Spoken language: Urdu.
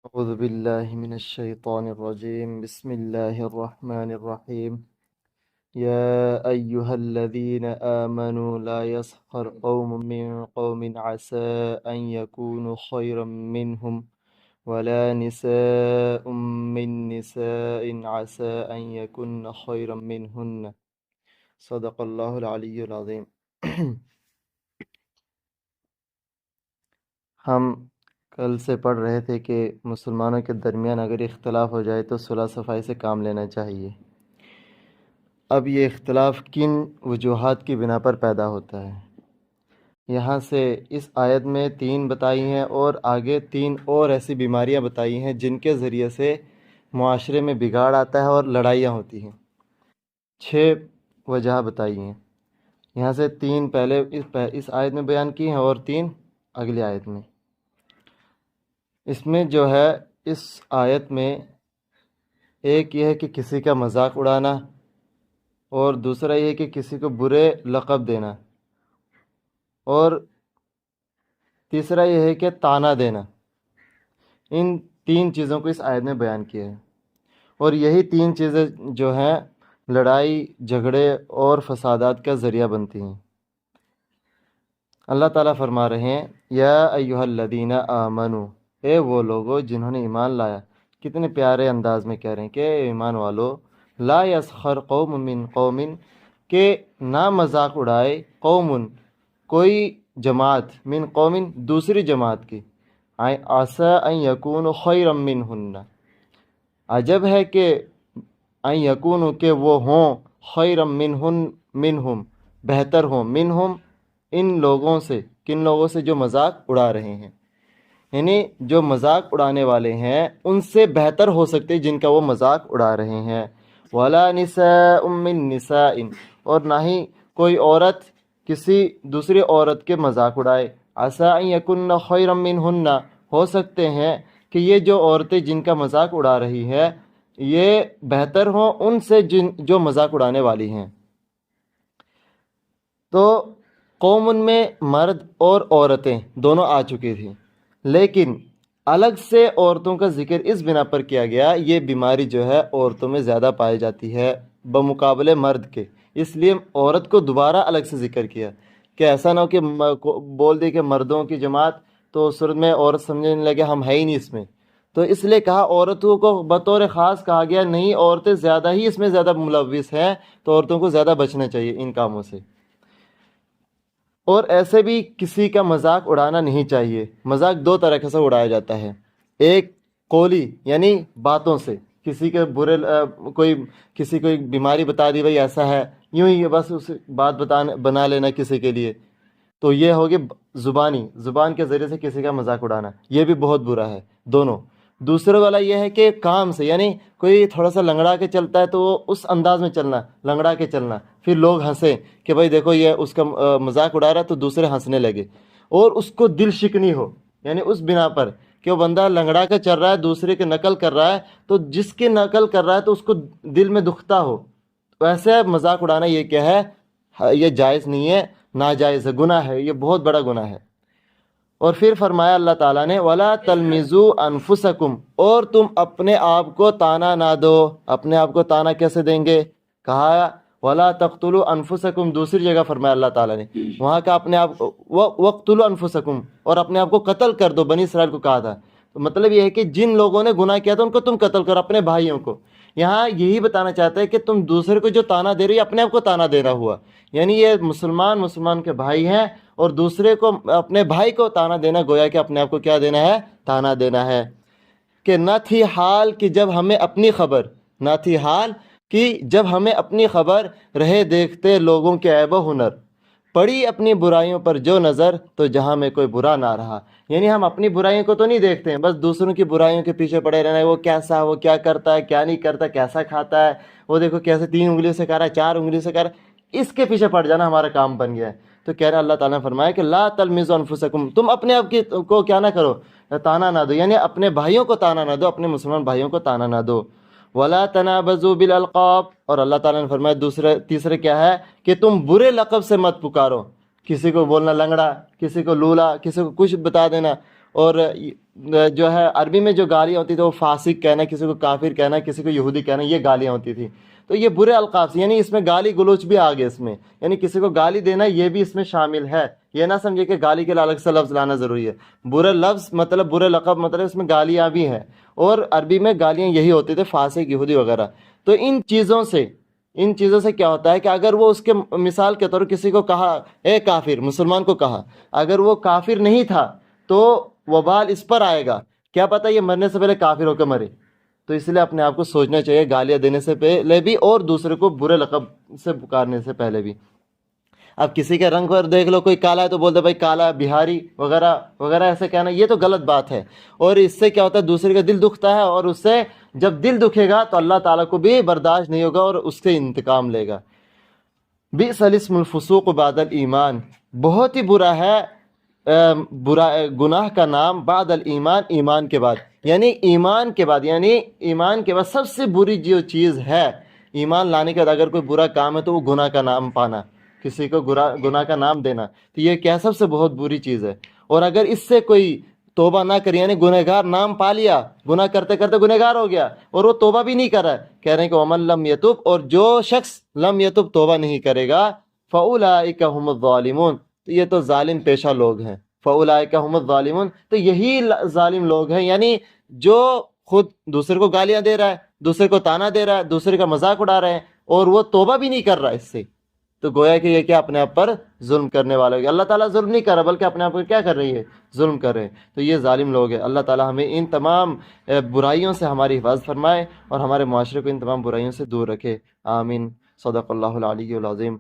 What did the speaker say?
أعوذ بالله من الشيطان الرجيم بسم الله الرحمن الرحيم يا أيها الذين آمنوا لا يسخر قوم من قوم عسى أن يكونوا خيرا منهم ولا نساء من نساء عسى أن يكن خيرا منهن صدق الله العلي العظيم ہم کل سے پڑھ رہے تھے کہ مسلمانوں کے درمیان اگر اختلاف ہو جائے تو صلح صفائی سے کام لینا چاہیے۔ اب یہ اختلاف کن وجوہات کی بنا پر پیدا ہوتا ہے؟ یہاں سے اس آیت میں 3 بتائی ہیں اور آگے 3 اور ایسی بیماریاں بتائی ہیں جن کے ذریعے سے معاشرے میں بگاڑ آتا ہے اور لڑائیاں ہوتی ہیں۔ 6 وجہ بتائی ہیں، یہاں سے 3 پہلے اس آیت میں بیان کی ہیں اور 3 اگلی آیت میں۔ اس میں جو ہے اس آیت میں ایک یہ ہے کہ کسی کا مذاق اڑانا، اور دوسرا یہ کہ کسی کو برے لقب دینا، اور تیسرا یہ ہے کہ طعنہ دینا۔ ان 3 چیزوں کو اس آیت میں بیان کیا ہے، اور یہی 3 چیزیں جو ہیں لڑائی جھگڑے اور فسادات کا ذریعہ بنتی ہیں۔ اللہ تعالیٰ فرما رہے ہیں یا ایھا الذین آمنو، اے وہ لوگو جنہوں نے ایمان لایا۔ کتنے پیارے انداز میں کہہ رہے ہیں کہ اے ایمان والو، لا یسخر قوم من قوم، کہ نہ مذاق اڑائے قوم کوئی جماعت، من قوم دوسری جماعت کی، عسیٰ ان یکونوا خیرا منہن، عجب ہے کہ ان یکونوا کہ وہ ہوں، خیرا منہم بہتر ہوں، منہم ان لوگوں سے، کن لوگوں سے جو مذاق اڑا رہے ہیں، یعنی جو مذاق اڑانے والے ہیں ان سے بہتر ہو سکتے جن کا وہ مذاق اڑا رہے ہیں۔ وَلَا نِسَاءٌ مِّن نِسَاءٍ، اور نہ ہی کوئی عورت کسی دوسری عورت کے مذاق اڑائے۔ عَسَىٰ أَن يَكُنَّ خَيْرًا مِّنْهُنَّ، ہو سکتے ہیں کہ یہ جو عورتیں جن کا مذاق اڑا رہی ہے یہ بہتر ہوں ان سے جو مذاق اڑانے والی ہیں۔ تو قوم میں مرد اور عورتیں دونوں آ چکی تھیں، لیکن الگ سے عورتوں کا ذکر اس بنا پر کیا گیا، یہ بیماری جو ہے عورتوں میں زیادہ پائی جاتی ہے بمقابلے مرد کے، اس لیے عورت کو دوبارہ الگ سے ذکر کیا کہ ایسا نہ ہو کہ بول دے کہ مردوں کی جماعت تو اس صورت میں عورت سمجھنے لگے ہم ہے ہی نہیں اس میں، تو اس لیے کہا عورتوں کو بطور خاص کہا گیا، نہیں عورتیں زیادہ ہی اس میں زیادہ ملوث ہیں تو عورتوں کو زیادہ بچنا چاہیے ان کاموں سے۔ اور ایسے بھی کسی کا مذاق اڑانا نہیں چاہیے۔ مذاق 2 طرح سے اڑایا جاتا ہے، ایک قولی یعنی باتوں سے، کسی کے برے کسی کو ایک بیماری بتا دی بھائی ایسا ہے، یوں ہی بس اس بات بنا لینا کسی کے لیے، تو یہ ہوگی زبان کے ذریعے سے کسی کا مذاق اڑانا، یہ بھی بہت برا ہے دونوں۔ دوسرے والا یہ ہے کہ کام سے، یعنی کوئی تھوڑا سا لنگڑا کے چلتا ہے تو وہ اس انداز میں چلنا، لنگڑا کے چلنا، پھر لوگ ہنسیں کہ بھائی دیکھو یہ اس کا مذاق اڑا رہا ہے تو دوسرے ہنسنے لگے، اور اس کو دل شکنی ہو، یعنی اس بنا پر کہ وہ بندہ لنگڑا کے چل رہا ہے دوسرے کی نقل کر رہا ہے، تو جس کی نقل کر رہا ہے تو اس کو دل میں دکھتا ہو، ویسے مذاق اڑانا یہ کیا ہے، یہ جائز نہیں ہے، ناجائز ہے، گناہ ہے، یہ بہت بڑا گناہ ہے۔ اور پھر فرمایا اللہ تعالیٰ نے وَلَا تَلْمِزُوا أَنفُسَكُمْ، اور تم اپنے آپ کو طعنہ نہ دو۔ اپنے آپ کو طعنہ کیسے دیں گے؟ کہا وَلَا تَقْتُلُوا أَنفُسَكُمْ، دوسری جگہ فرمایا اللہ تعالیٰ نے، وہاں کا اپنے آپ وَاقْتُلُوا أَنفُسَكُمْ، اور اپنے آپ کو قتل کر دو، بنی اسرائیل کو کہا تھا۔ تو مطلب یہ ہے کہ جن لوگوں نے گناہ کیا تھا ان کو تم قتل کرو، اپنے بھائیوں کو۔ یہاں یہی بتانا چاہتا ہے کہ تم دوسرے کو جو طعنہ دے رہی ہے اپنے آپ کو طعنہ دینا ہوا، یعنی یہ مسلمان کے بھائی ہیں اور دوسرے کو اپنے بھائی کو طعنہ دینا گویا کہ اپنے آپ کو کیا دینا ہے، طعنہ دینا ہے۔ کہ نہ تھی حال کہ جب ہمیں اپنی خبر، نہ تھی حال کہ جب ہمیں اپنی خبر رہے دیکھتے لوگوں کے عیب و ہنر، پڑی اپنی برائیوں پر جو نظر تو جہاں میں کوئی برا نہ رہا، یعنی ہم اپنی برائیوں کو تو نہیں دیکھتے ہیں، بس دوسروں کی برائیوں کے پیچھے پڑے رہنا ہے، وہ کیسا، وہ کیا کرتا ہے، کیا نہیں کرتا، کیسا کھاتا ہے، وہ دیکھو کیسے 3 انگلی سے کھا رہا ہے، 4 انگلی سے کھا رہا ہے، اس کے پیچھے پڑ جانا ہمارا کام بن گیا ہے۔ تو کہہ رہا اللہ تعالیٰ نے فرمایا کہ لا تلمزوا انفسکم، تم اپنے آپ کو کیا نہ کرو، طعنہ نہ دو، یعنی اپنے بھائیوں کو طعنہ نہ دو، اپنے مسلمان بھائیوں کو طعنہ نہ دو۔ ولا تنابزوا بالالقاب، اور اللہ تعالیٰ نے فرمایا تیسرے کیا ہے کہ تم برے لقب سے مت پکارو، کسی کو بولنا لنگڑا، کسی کو لولا، کسی کو کچھ بتا دینا، اور جو ہے عربی میں جو گالیاں ہوتی تھی وہ فاسق کہنا، کسی کو کافر کہنا، کسی کو یہودی کہنا، یہ گالیاں ہوتی تھی. تو یہ برے القاب سے، یعنی اس میں گالی گلوچ بھی آ گئے اس میں، یعنی کسی کو گالی دینا یہ بھی اس میں شامل ہے. یہ نہ سمجھے کہ گالی کے لیے الگ سے لفظ لانا ضروری ہے. برے لفظ مطلب برے لقب مطلب اس میں گالیاں بھی ہیں، اور عربی میں گالیاں یہی ہوتی تھے، فاسق، یہودی وغیرہ. تو ان چیزوں سے کیا ہوتا ہے کہ اگر وہ اس کے مثال کے طور پر کسی کو کہا اے کافر، مسلمان کو کہا، اگر وہ کافر نہیں تھا تو وبال اس پر آئے گا، کیا پتہ یہ مرنے سے پہلے کافر ہو کے مرے. تو اس لیے اپنے آپ کو سوچنا چاہیے گالیاں دینے سے پہلے بھی اور دوسرے کو برے لقب سے پکارنے سے پہلے بھی. اب کسی کے رنگ پر دیکھ لو، کوئی کالا ہے تو بولتے بھائی کالا، بہاری وغیرہ وغیرہ ایسے کہنا، یہ تو غلط بات ہے. اور اس سے کیا ہوتا ہے، دوسرے کا دل دکھتا ہے، اور اس سے جب دل دکھے گا تو اللہ تعالیٰ کو بھی برداشت نہیں ہوگا اور اس سے انتقام لے گا. بئس الاسم الفسوق بعد الایمان، بہت ہی برا ہے گناہ کا نام بعد الایمان، ایمان کے بعد. یعنی ایمان کے بعد سب سے بری جو چیز ہے، ایمان لانے کے بعد اگر کوئی برا کام ہے تو وہ گناہ کا نام پانا، کسی کو گناہ کا نام دینا. تو یہ کیا سب سے بہت بری چیز ہے. اور اگر اس سے کوئی توبہ نہ کری، یعنی گنہگار نام پا لیا، گناہ کرتے کرتے گنہگار ہو گیا اور وہ توبہ بھی نہیں کر رہا ہے، کہہ رہے ہیں کہ ومن لم یتب، اور جو شخص لم یتب توبہ نہیں کرے گا، فاولئک هم الظالمون، تو یہ تو ظالم پیشہ لوگ ہیں. فاولئک هم الظالمون، تو یہی ظالم لوگ ہیں، یعنی جو خود دوسرے کو گالیاں دے رہا ہے، دوسرے کو تانا دے رہا ہے، دوسرے کا مذاق اڑا رہے ہیں، اور وہ توبہ بھی نہیں کر رہا اس سے. تو گویا کہ یہ کیا اپنے آپ پر ظلم کرنے والا ہے. اللہ تعالیٰ ظلم نہیں کر رہا بلکہ اپنے آپ پر کیا کر رہی ہے، ظلم کر رہے ہیں. تو یہ ظالم لوگ ہیں. اللہ تعالیٰ ہمیں ان تمام برائیوں سے ہماری حفاظت فرمائے اور ہمارے معاشرے کو ان تمام برائیوں سے دور رکھے. آمین. صدق اللہ العلی العظیم.